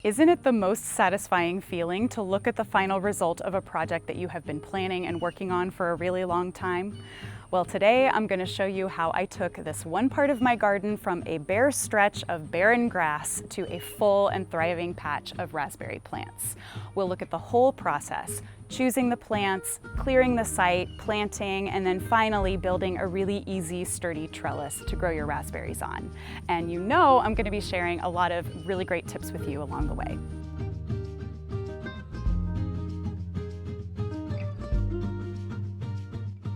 Isn't it the most satisfying feeling to look at the final result of a project that you have been planning and working on for a really long time? Well, today I'm going to show you how I took this one part of my garden from a bare stretch of barren grass to a full and thriving patch of raspberry plants. We'll look at the whole process, choosing the plants, clearing the site, planting, and then finally building a really easy, sturdy trellis to grow your raspberries on. And you know I'm going to be sharing a lot of really great tips with you along the way.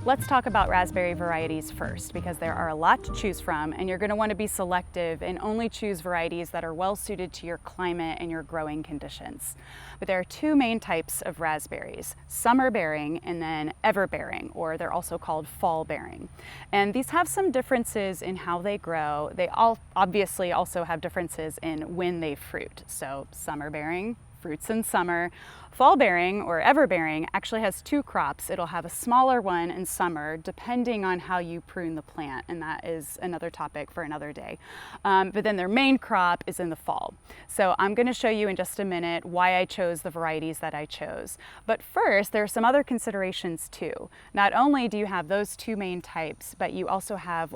Let's talk about raspberry varieties first, because there are a lot to choose from, and you're going to want to be selective and only choose varieties that are well suited to your climate and your growing conditions. But there are two main types of raspberries: summer bearing and then ever bearing, or they're also called fall bearing. And these have some differences in how they grow. They all obviously also have differences in when they fruit. So summer bearing fruits in summer. Fall bearing or ever bearing actually has two crops. It'll have a smaller one in summer depending on how you prune the plant, and that is another topic for another day. But then their main crop is in the fall. So I'm going to show you in just a minute why I chose the varieties that I chose. But first, there are some other considerations too. Not only do you have those two main types, but you also have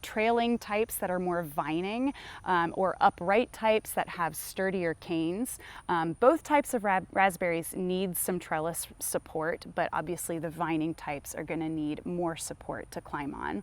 trailing types that are more vining, or upright types that have sturdier canes. Both types of raspberries need some trellis support, but obviously the vining types are going to need more support to climb on.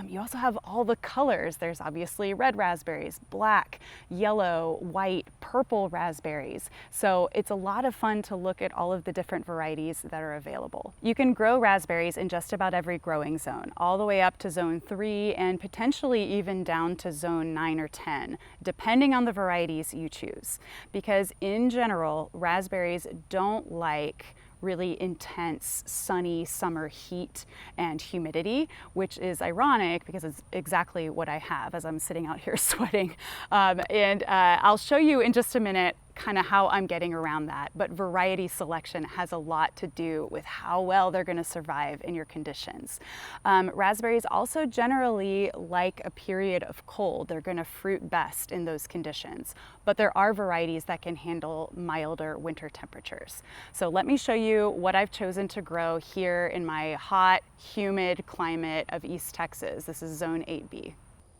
You also have all the colors. There's obviously red raspberries, black, yellow, white, purple raspberries. So it's a lot of fun to look at all of the different varieties that are available. You can grow raspberries in just about every growing zone, all the way up to zone 3 and potentially even down to zone 9 or 10, depending on the varieties you choose. Because in general, raspberries don't like really intense sunny summer heat and humidity, which is ironic because it's exactly what I have as I'm sitting out here sweating. I'll show you in just a minute kind of how I'm getting around that, but variety selection has a lot to do with how well they're going to survive in your conditions. Raspberries also generally like a period of cold. They're going to fruit best in those conditions, but there are varieties that can handle milder winter temperatures. So let me show you what I've chosen to grow here in my hot, humid climate of East Texas. This is zone 8B.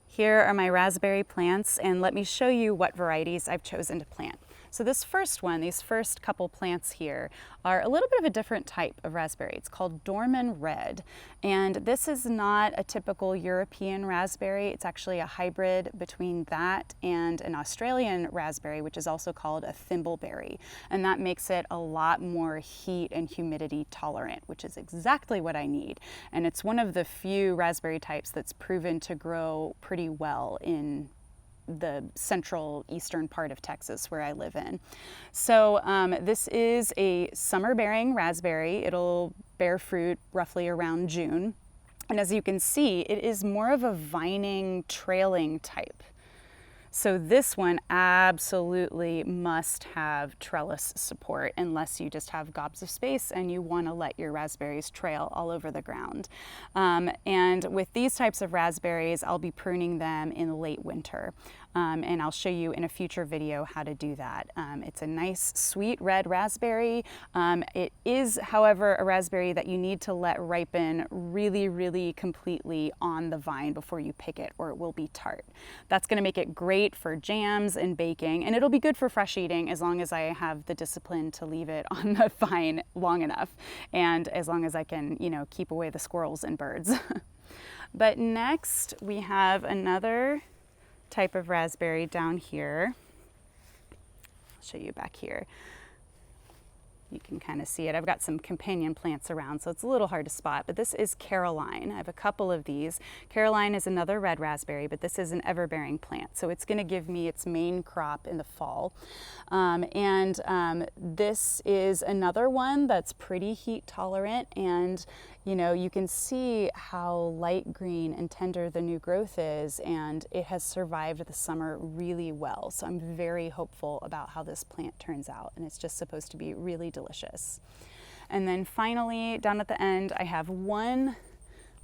Here are my raspberry plants, and let me show you what varieties I've chosen to plant. So this first one, these first couple plants here, are a little bit of a different type of raspberry. It's called Dorman Red, and this is not a typical European raspberry. It's actually a hybrid between that and an Australian raspberry, which is also called a thimbleberry, and that makes it a lot more heat and humidity tolerant, which is exactly what I need. And it's one of the few raspberry types that's proven to grow pretty well in the central eastern part of Texas where I live in. So this is a summer bearing raspberry. It'll bear fruit roughly around June. And as you can see, it is more of a vining, trailing type. So this one absolutely must have trellis support unless you just have gobs of space and you want to let your raspberries trail all over the ground. And with these types of raspberries, I'll be pruning them in late winter. And I'll show you in a future video how to do that. It's a nice sweet red raspberry. It is, however, a raspberry that you need to let ripen really, really completely on the vine before you pick it, or it will be tart. That's going to make it great for jams and baking, and it'll be good for fresh eating as long as I have the discipline to leave it on the vine long enough, and as long as I can, keep away the squirrels and birds. But next we have another type of raspberry down here. I'll show you back here. You can kind of see it. I've got some companion plants around, so it's a little hard to spot, but this is Caroline. I have a couple of these. Caroline is another red raspberry, but this is an ever-bearing plant, so it's going to give me its main crop in the fall. This is another one that's pretty heat tolerant, and you can see how light green and tender the new growth is, and it has survived the summer really well. So I'm very hopeful about how this plant turns out, and it's just supposed to be really delicious. And then finally, down at the end, I have one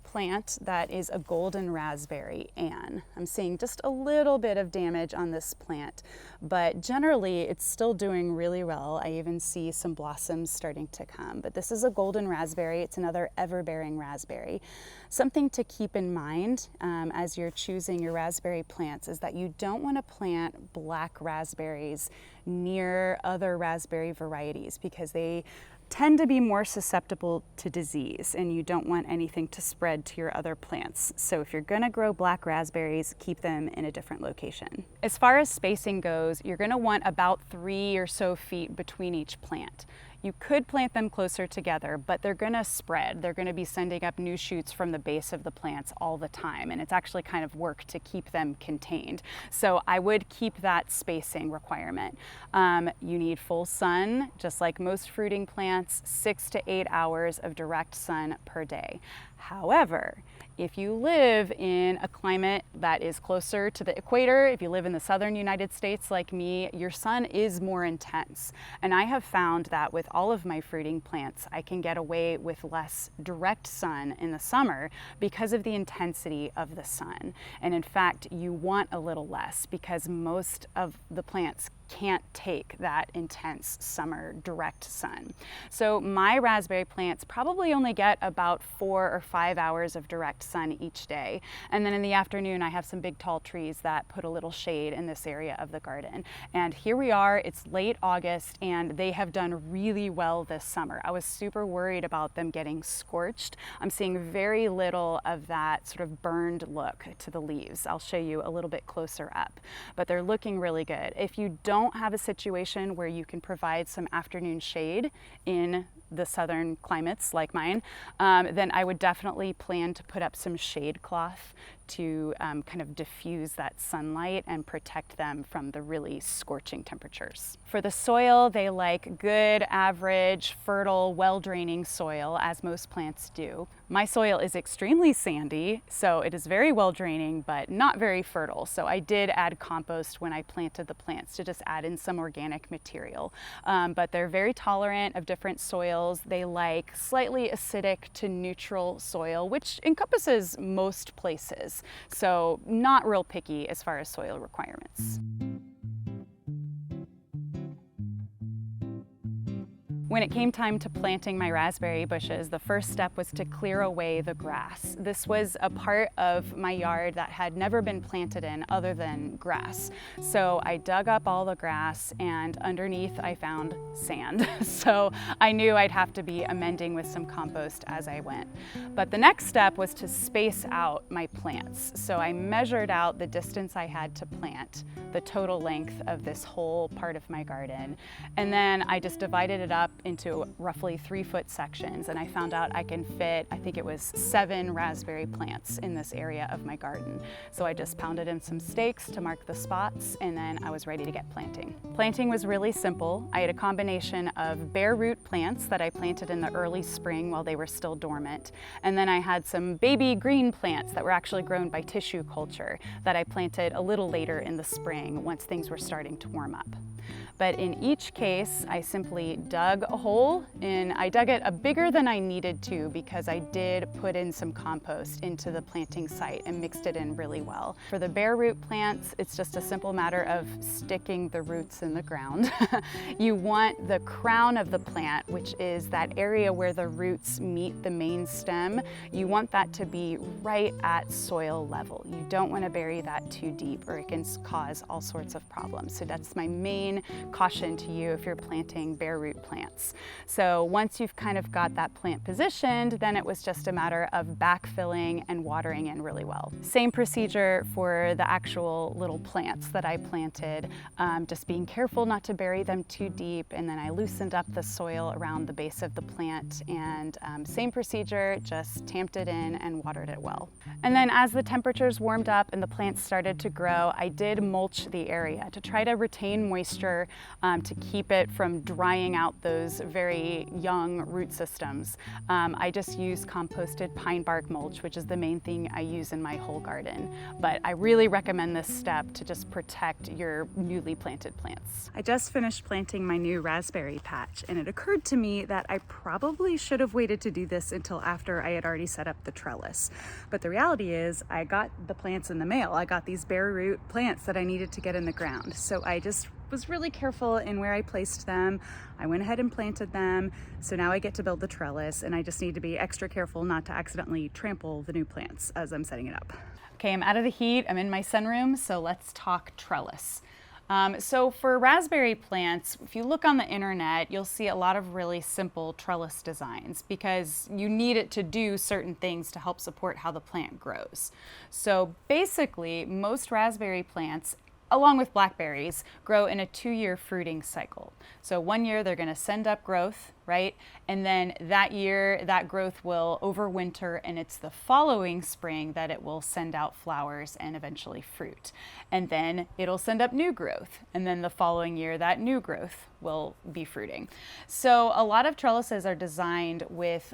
plant that is a golden raspberry, Anne. I'm seeing just a little bit of damage on this plant, but generally it's still doing really well. I even see some blossoms starting to come, but this is a golden raspberry. It's another ever-bearing raspberry. Something to keep in mind as you're choosing your raspberry plants is that you don't want to plant black raspberries near other raspberry varieties because they tend to be more susceptible to disease, and you don't want anything to spread to your other plants. So if you're gonna grow black raspberries, keep them in a different location. As far as spacing goes, you're gonna want about 3 or so feet between each plant. You could plant them closer together, but they're gonna spread. They're gonna be sending up new shoots from the base of the plants all the time, and it's actually kind of work to keep them contained. So I would keep that spacing requirement. You need full sun, just like most fruiting plants, 6 to 8 hours of direct sun per day. However, if you live in a climate that is closer to the equator, if you live in the southern United States like me, your sun is more intense. And I have found that with all of my fruiting plants, I can get away with less direct sun in the summer because of the intensity of the sun. And in fact, you want a little less because most of the plants can't take that intense summer direct sun. So my raspberry plants probably only get about 4 or 5 hours of direct sun each day. And then in the afternoon, I have some big tall trees that put a little shade in this area of the garden. And here we are, it's late August, and they have done really well this summer. I was super worried about them getting scorched. I'm seeing very little of that sort of burned look to the leaves. I'll show you a little bit closer up, but they're looking really good. If you don't have a situation where you can provide some afternoon shade in the southern climates like mine, then I would definitely plan to put up some shade cloth to kind of diffuse that sunlight and protect them from the really scorching temperatures. For the soil, they like good, average, fertile, well-draining soil, as most plants do. My soil is extremely sandy, so it is very well-draining, but not very fertile. So I did add compost when I planted the plants to just add in some organic material. But they're very tolerant of different soils. They like slightly acidic to neutral soil, which encompasses most places. So not real picky as far as soil requirements. When it came time to planting my raspberry bushes, the first step was to clear away the grass. This was a part of my yard that had never been planted in other than grass. So I dug up all the grass, and underneath I found sand. So I knew I'd have to be amending with some compost as I went. But the next step was to space out my plants. So I measured out the distance I had to plant, the total length of this whole part of my garden. And then I just divided it up into roughly 3-foot sections, and I found out I can fit, I think it was 7 raspberry plants in this area of my garden. So I just pounded in some stakes to mark the spots, and then I was ready to get planting. Planting was really simple. I had a combination of bare root plants that I planted in the early spring while they were still dormant, and then I had some baby green plants that were actually grown by tissue culture that I planted a little later in the spring once things were starting to warm up. But in each case, I simply dug a hole, and I dug it bigger than I needed to because I did put in some compost into the planting site and mixed it in really well. For the bare root plants, it's just a simple matter of sticking the roots in the ground. You want the crown of the plant, which is that area where the roots meet the main stem, you want that to be right at soil level. You don't want to bury that too deep or it can cause all sorts of problems. So that's my main caution to you if you're planting bare root plants. So once you've kind of got that plant positioned, then it was just a matter of backfilling and watering in really well. Same procedure for the actual little plants that I planted, just being careful not to bury them too deep, and then I loosened up the soil around the base of the plant, and same procedure, just tamped it in and watered it well. And then as the temperatures warmed up and the plants started to grow, I did mulch the area to try to retain moisture to keep it from drying out those very young root systems. I just use composted pine bark mulch, which is the main thing I use in my whole garden. But I really recommend this step to just protect your newly planted plants. I just finished planting my new raspberry patch, and it occurred to me that I probably should have waited to do this until after I had already set up the trellis. But the reality is I got the plants in the mail. I got these bare root plants that I needed to get in the ground. So I just was really careful in where I placed them. I went ahead and planted them. So now I get to build the trellis, and I just need to be extra careful not to accidentally trample the new plants as I'm setting it up. Okay, I'm out of the heat. I'm in my sunroom, so let's talk trellis. So for raspberry plants, if you look on the internet, you'll see a lot of really simple trellis designs because you need it to do certain things to help support how the plant grows. So basically, most raspberry plants, along with blackberries, grow in a 2-year fruiting cycle. So 1 year they're going to send up growth, right? And then that year that growth will overwinter, and it's the following spring that it will send out flowers and eventually fruit. And then it'll send up new growth, and then the following year that new growth will be fruiting. So a lot of trellises are designed with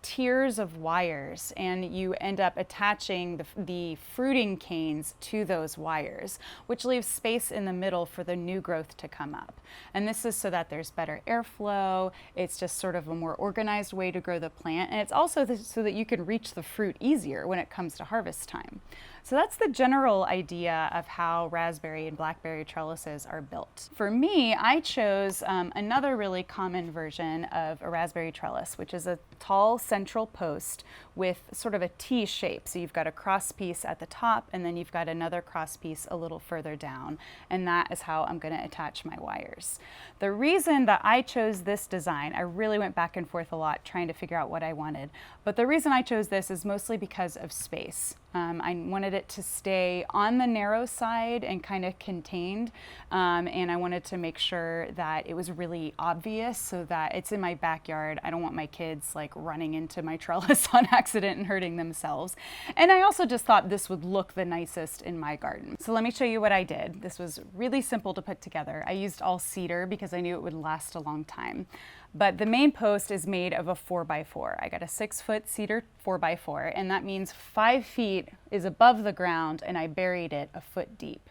tiers of wires, and you end up attaching the fruiting canes to those wires, which leaves space in the middle for the new growth to come up. And this is so that there's better airflow. It's just sort of a more organized way to grow the plant, and it's also so that you can reach the fruit easier when it comes to harvest time. So that's the general idea of how raspberry and blackberry trellises are built. For me, I chose another really common version of a raspberry trellis, which is a tall central post with sort of a T shape. So you've got a cross piece at the top, and then you've got another cross piece a little further down, and that is how I'm going to attach my wires. The reason that I chose this design, I really went back and forth a lot trying to figure out what I wanted, but the reason I chose this is mostly because of space. I wanted it to stay on the narrow side and kind of contained, and I wanted to make sure that it was really obvious so that it's in my backyard. I don't want my kids like running into my trellis on accident and hurting themselves. And I also just thought this would look the nicest in my garden. So let me show you what I did. This was really simple to put together. I used all cedar because I knew it would last a long time. But the main post is made of a 4x4. I got a 6-foot cedar 4x4, and that means 5 feet is above the ground, and I buried it a foot deep.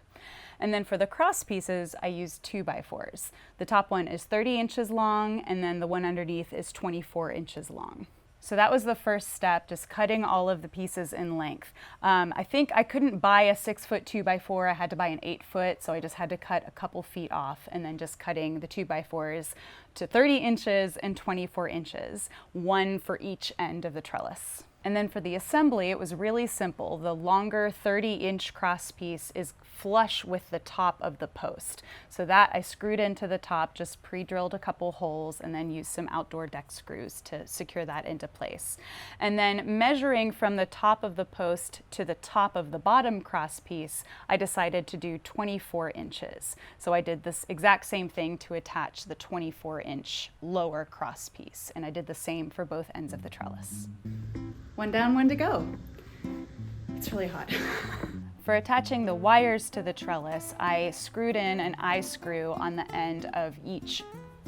And then for the cross pieces, I used 2x4s. The top one is 30 inches long, and then the one underneath is 24 inches long. So that was the first step, just cutting all of the pieces in length. I think I couldn't buy a 6-foot 2x4, I had to buy an 8-foot, so I just had to cut a couple feet off, and then just cutting the 2x4s to 30 inches and 24 inches, one for each end of the trellis. And then for the assembly, it was really simple. The longer 30-inch cross piece is flush with the top of the post. So that I screwed into the top, just pre-drilled a couple holes, and then used some outdoor deck screws to secure that into place. And then measuring from the top of the post to the top of the bottom cross piece, I decided to do 24 inches. So I did this exact same thing to attach the 24-inch lower cross piece. And I did the same for both ends of the trellis. One down, one to go. It's really hot. For attaching the wires to the trellis, I screwed in an eye screw on the end of each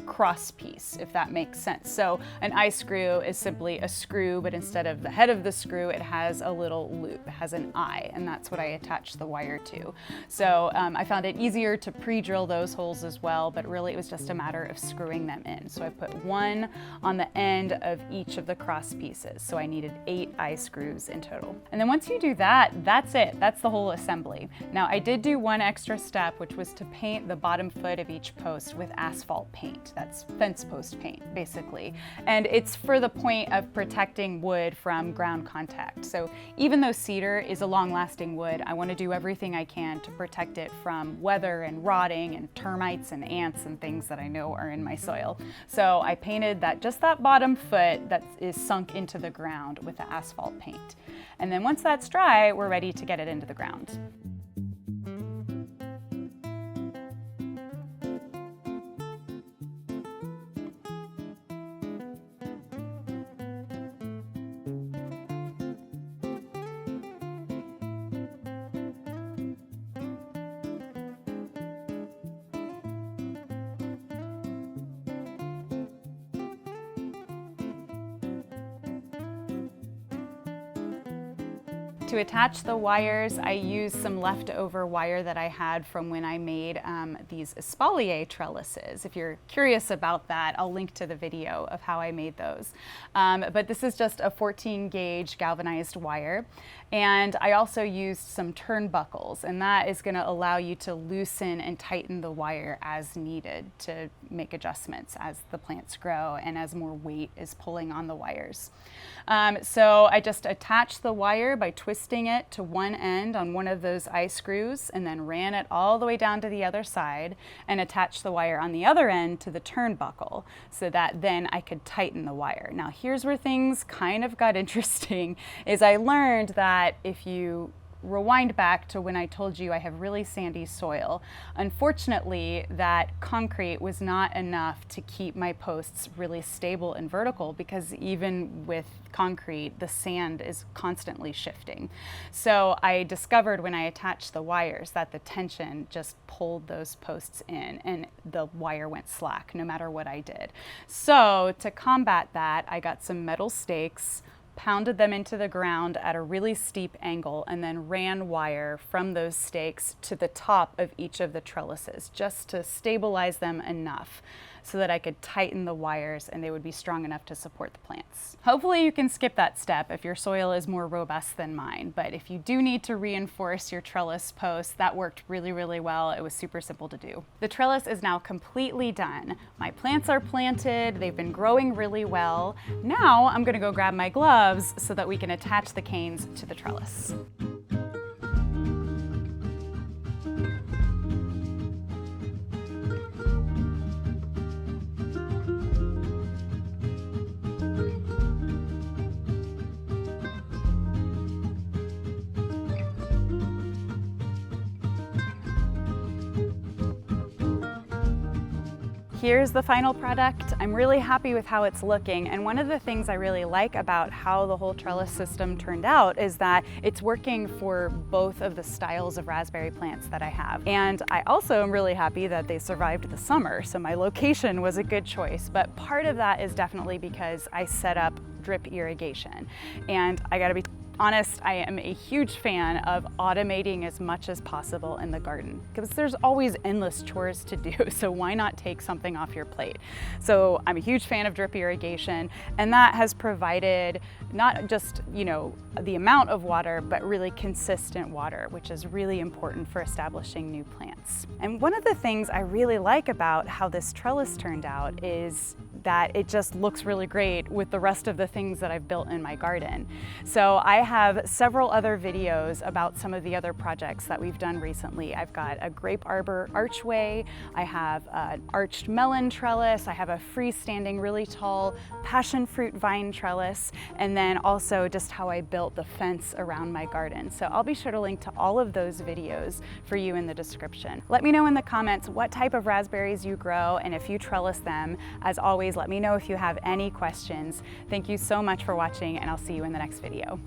cross piece, if that makes sense. So an eye screw is simply a screw, but instead of the head of the screw, it has a little loop. It has an eye, and that's what I attach the wire to. So I found it easier to pre-drill those holes as well, but really it was just a matter of screwing them in. So I put one on the end of each of the cross pieces. So I needed 8 eye screws in total. And then once you do that, that's it. That's the whole assembly. Now I did do one extra step, which was to paint the bottom foot of each post with asphalt paint. That's fence post paint, basically. And it's for the point of protecting wood from ground contact. So even though cedar is a long-lasting wood, I want to do everything I can to protect it from weather and rotting and termites and ants and things that I know are in my soil. So I painted just that bottom foot that is sunk into the ground with the asphalt paint. And then once that's dry, we're ready to get it into the ground. To attach the wires, I used some leftover wire that I had from when I made these Espalier trellises. If you're curious about that, I'll link to the video of how I made those. But this is just a 14 gauge galvanized wire. And I also used some turnbuckles, and that is going to allow you to loosen and tighten the wire as needed to make adjustments as the plants grow and as more weight is pulling on the wires. So I just attached the wire by twisting it to one end on one of those eye screws, and then ran it all the way down to the other side and attached the wire on the other end to the turnbuckle so that then I could tighten the wire. Now here's where things kind of got interesting, is I learned that if you rewind back to when I told you I have really sandy soil, unfortunately that concrete was not enough to keep my posts really stable and vertical, because even with concrete the sand is constantly shifting. So I discovered when I attached the wires that the tension just pulled those posts in and the wire went slack no matter what I did. So to combat that, I got some metal stakes, pounded them into the ground at a really steep angle, and then ran wire from those stakes to the top of each of the trellises just to stabilize them enough so that I could tighten the wires and they would be strong enough to support the plants. Hopefully you can skip that step if your soil is more robust than mine, but if you do need to reinforce your trellis posts, that worked really, really well. It was super simple to do. The trellis is now completely done. My plants are planted, they've been growing really well. Now I'm gonna go grab my gloves so that we can attach the canes to the trellis. Here's the final product. I'm really happy with how it's looking, and one of the things I really like about how the whole trellis system turned out is that it's working for both of the styles of raspberry plants that I have. And I also am really happy that they survived the summer, so my location was a good choice. But part of that is definitely because I set up drip irrigation. And I gotta be honest, I am a huge fan of automating as much as possible in the garden, because there's always endless chores to do, so why not take something off your plate? So I'm a huge fan of drip irrigation, and that has provided not just, you know, the amount of water, but really consistent water, which is really important for establishing new plants. And one of the things I really like about how this trellis turned out is that it just looks really great with the rest of the things that I've built in my garden. So I have several other videos about some of the other projects that we've done recently. I've got a grape arbor archway, I have an arched melon trellis, I have a freestanding really tall passion fruit vine trellis, and then also just how I built the fence around my garden. So I'll be sure to link to all of those videos for you in the description. Let me know in the comments what type of raspberries you grow and if you trellis them. As always, let me know if you have any questions. Thank you so much for watching, and I'll see you in the next video.